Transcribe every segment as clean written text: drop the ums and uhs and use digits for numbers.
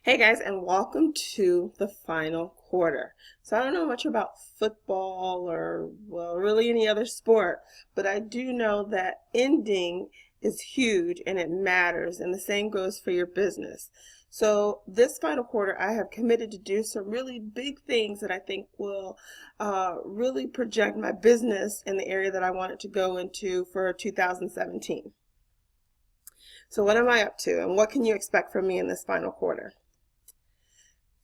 Hey guys, and welcome to the final quarter. So I don't know much about football or, well, really any other sport, but I do know that ending is huge and it matters, and the same goes for your business. So this final quarter, I have committed to do some really big things that I think will really project my business in the area that I want it to go into for 2017. So what am I up to, and what can you expect from me in this final quarter?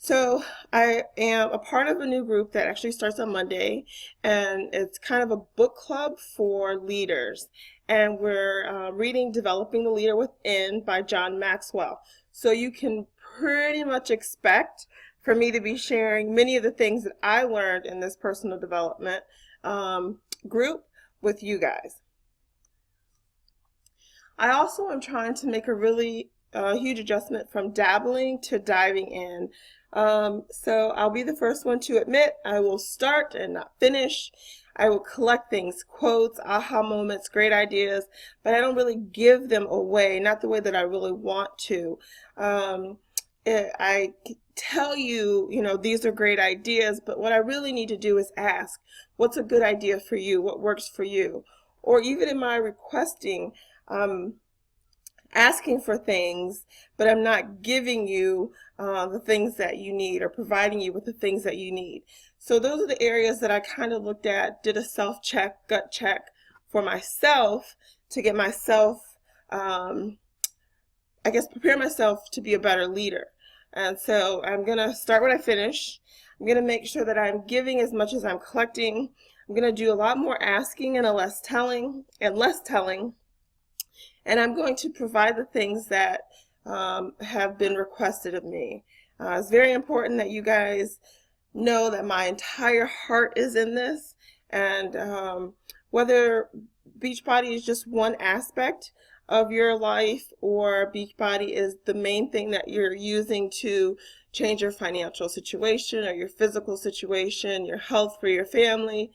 So I am a part of a new group that actually starts on Monday, and it's kind of a book club for leaders. And we're reading Developing the Leader Within by John Maxwell. So you can pretty much expect for me to be sharing many of the things that I learned in this personal development group with you guys. I also am trying to make a really huge adjustment from dabbling to diving in. So I'll be the first one to admit I will start and not finish. I will collect things, quotes, aha moments, great ideas, but I don't really give them away, not the way that I really want to. I tell you, these are great ideas, but what I really need to do is ask, what's a good idea for you? What works for you? Or even in my requesting, asking for things, but I'm not giving you the things that you need or providing you with the things that you need. So those are the areas that I kind of looked at, did a self-check, gut check for myself to get myself, prepare myself to be a better leader. And so I'm going to start when I finish. I'm going to make sure that I'm giving as much as I'm collecting. I'm going to do a lot more asking and less telling. And I'm going to provide the things that have been requested of me. It's very important that you guys know that my entire heart is in this, and whether Beachbody is just one aspect of your life or Beachbody is the main thing that you're using to change your financial situation or your physical situation, your health for your family,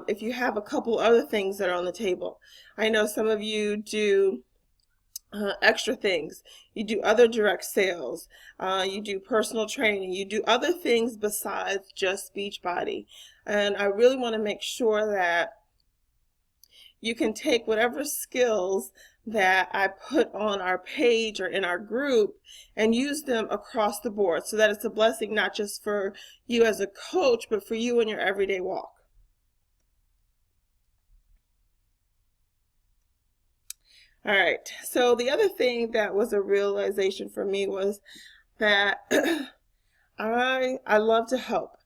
if you have a couple other things that are on the table. I know some of you do extra things. You do other direct sales. You do personal training. You do other things besides just Beachbody. And I really want to make sure that you can take whatever skills that I put on our page or in our group and use them across the board so that it's a blessing not just for you as a coach, but for you in your everyday walk. All right, so the other thing that was a realization for me was that I love to help.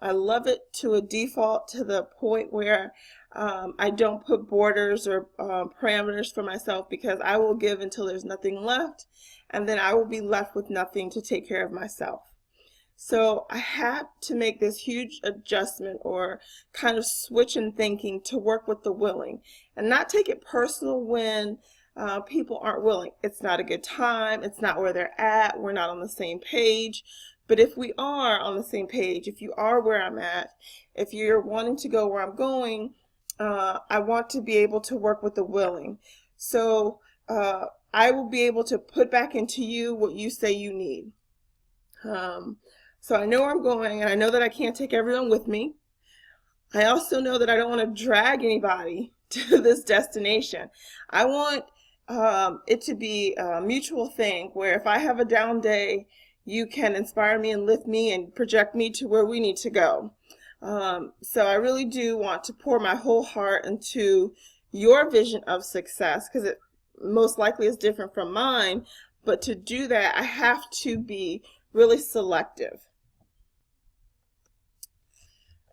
I love it to a default, to the point where I don't put borders or parameters for myself, because I will give until there's nothing left, and then I will be left with nothing to take care of myself. So I had to make this huge adjustment or kind of switch in thinking to work with the willing and not take it personal when people aren't willing. It's not a good time. It's not where they're at. We're not on the same page. But if we are on the same page, if you are where I'm at, if you're wanting to go where I'm going, I want to be able to work with the willing. So I will be able to put back into you what you say you need. So I know where I'm going, and I know that I can't take everyone with me. I also know that I don't want to drag anybody to this destination. I want it to be a mutual thing where if I have a down day, you can inspire me and lift me and project me to where we need to go. So I really do want to pour my whole heart into your vision of success, because it most likely is different from mine. But to do that, I have to be really selective.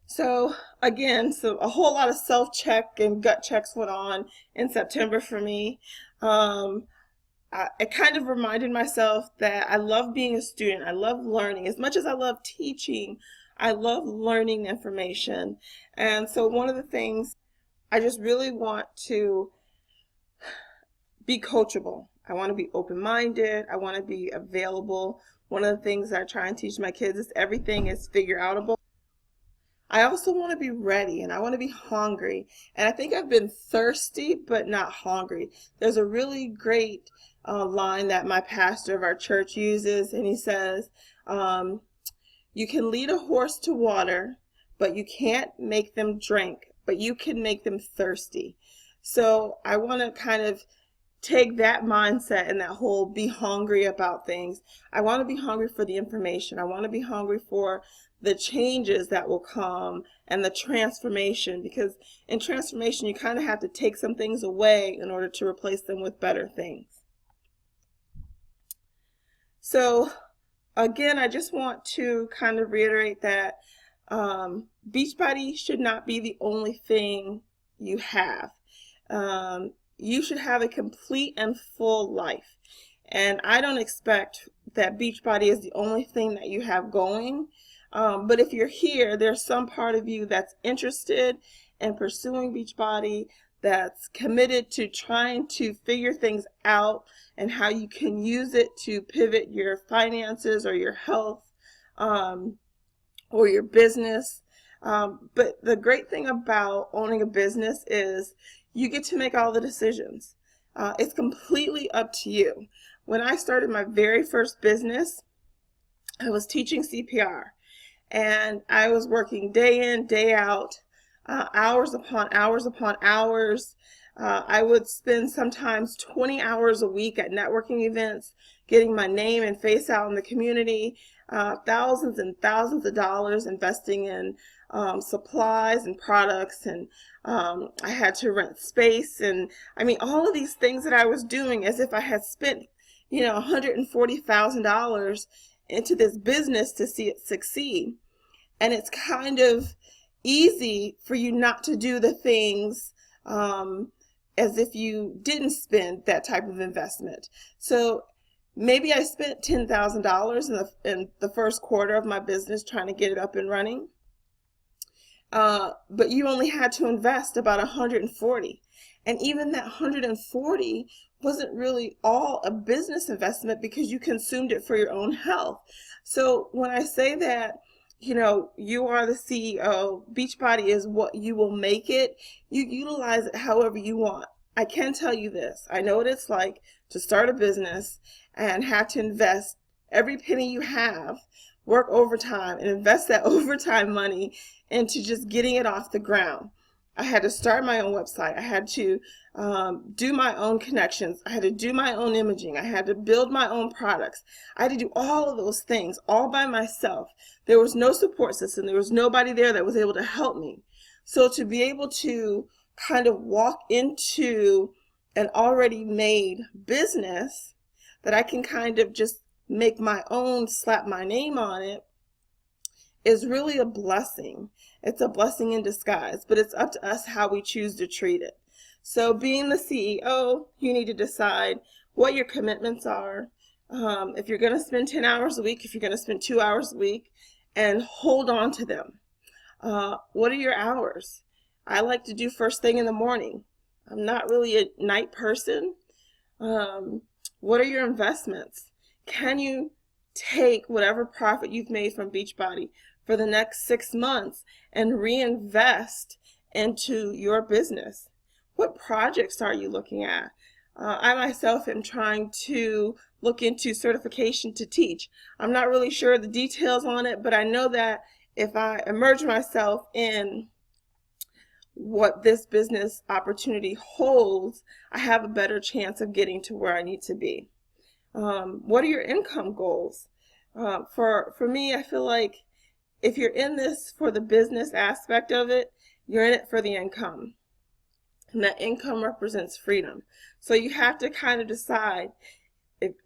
So again, a whole lot of self-check and gut checks went on in September for me. I kind of reminded myself that I love being a student. I love learning. As much as I love teaching, I love learning information. And so one of the things, I just really want to be coachable. I want to be open-minded. I want to be available. One of the things I try and teach my kids is everything is figure outable. I also want to be ready and I want to be hungry. And I think I've been thirsty but not hungry. There's a really great line that my pastor of our church uses, and he says, you can lead a horse to water, but you can't make them drink, but you can make them thirsty. So I want to kind of take that mindset and that whole be hungry about things. I want to be hungry for the information. I want to be hungry for the changes that will come and the transformation, because in transformation you kind of have to take some things away in order to replace them with better things. So again, I just want to kind of reiterate that Beachbody should not be the only thing you have. You should have a complete and full life. And I don't expect that Beachbody is the only thing that you have going. But if you're here, there's some part of you that's interested in pursuing Beachbody, that's committed to trying to figure things out and how you can use it to pivot your finances or your health or your business. But the great thing about owning a business is you get to make all the decisions. It's completely up to you. When I started my very first business, I was teaching CPR, and I was working day in, day out, hours upon hours upon hours. I would spend sometimes 20 hours a week at networking events, getting my name and face out in the community, thousands and thousands of dollars investing in supplies and products, and I had to rent space, and I mean all of these things that I was doing as if I had spent $140,000 into this business to see it succeed. And it's kind of easy for you not to do the things as if you didn't spend that type of investment. So maybe I spent $10,000 in the first quarter of my business trying to get it up and running. But you only had to invest about 140. And even that 140 wasn't really all a business investment because you consumed it for your own health. So when I say that, you are the CEO, Beachbody is what you will make it, you utilize it however you want. I can tell you this, I know what it's like to start a business and have to invest every penny you have, work overtime, and invest that overtime money into just getting it off the ground. I had to start my own website. I had to do my own connections. I had to do my own imaging. I had to build my own products. I had to do all of those things all by myself. There was no support system. There was nobody there that was able to help me. So to be able to kind of walk into an already made business that I can kind of just make my own, slap my name on it, is really a blessing. It's a blessing in disguise, but it's up to us how we choose to treat it. So being the CEO, you need to decide what your commitments are. If you're going to spend 10 hours a week, if you're going to spend 2 hours a week, and hold on to them. What are your hours? I like to do first thing in the morning. I'm not really a night person. What are your investments? Can you take whatever profit you've made from Beachbody for the next 6 months and reinvest into your business? What projects are you looking at? I myself am trying to look into certification to teach. I'm not really sure of the details on it, but I know that if I immerse myself in what this business opportunity holds, I have a better chance of getting to where I need to be. What are your income goals? For me, I feel like if you're in this for the business aspect of it, you're in it for the income. And that income represents freedom. So you have to kind of decide,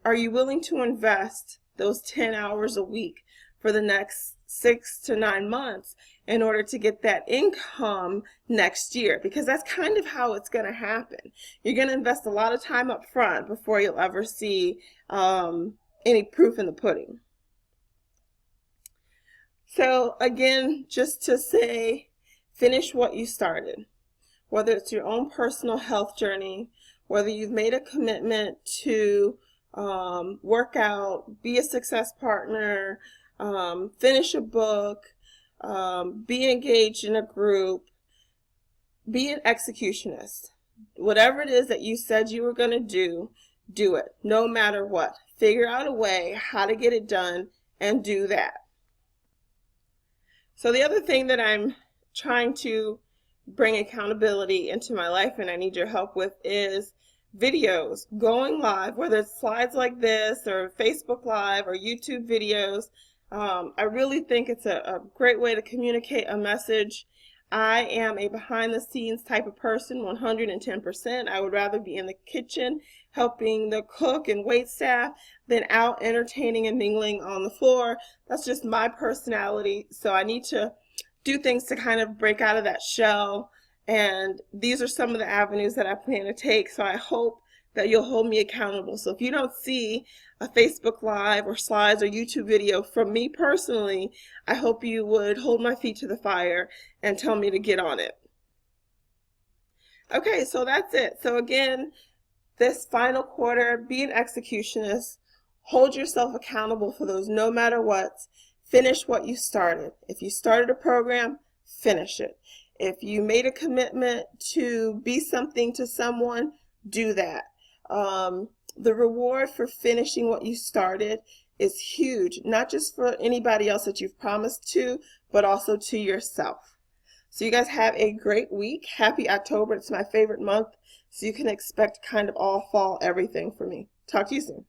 are you willing to invest those 10 hours a week for the next 6 to 9 months in order to get that income next year? Because that's kind of how it's going to happen. You're going to invest a lot of time up front before you'll ever see any proof in the pudding. So again, just to say, finish what you started. Whether it's your own personal health journey, whether you've made a commitment to work out, be a success partner, finish a book, be engaged in a group, be an executionist. Whatever it is that you said you were going to do it, no matter what. Figure out a way how to get it done and do that. So the other thing that I'm trying to bring accountability into my life and I need your help with is videos, going live, whether it's slides like this or Facebook Live or YouTube videos. I really think it's a great way to communicate a message. I am a behind the scenes type of person, 110%. I would rather be in the kitchen helping the cook and wait staff than out entertaining and mingling on the floor. That's just my personality. So I need to do things to kind of break out of that shell. And these are some of the avenues that I plan to take. So I hope that you'll hold me accountable. So if you don't see a Facebook Live or slides or YouTube video from me personally, I hope you would hold my feet to the fire and tell me to get on it. Okay, so that's it. So again, this final quarter, be an executionist. Hold yourself accountable for those no matter what. Finish what you started. If you started a program, finish it. If you made a commitment to be something to someone, do that. The reward for finishing what you started is huge, not just for anybody else that you've promised to, but also to yourself. So you guys have a great week. Happy October. It's my favorite month, so you can expect kind of all fall everything from me. Talk to you soon.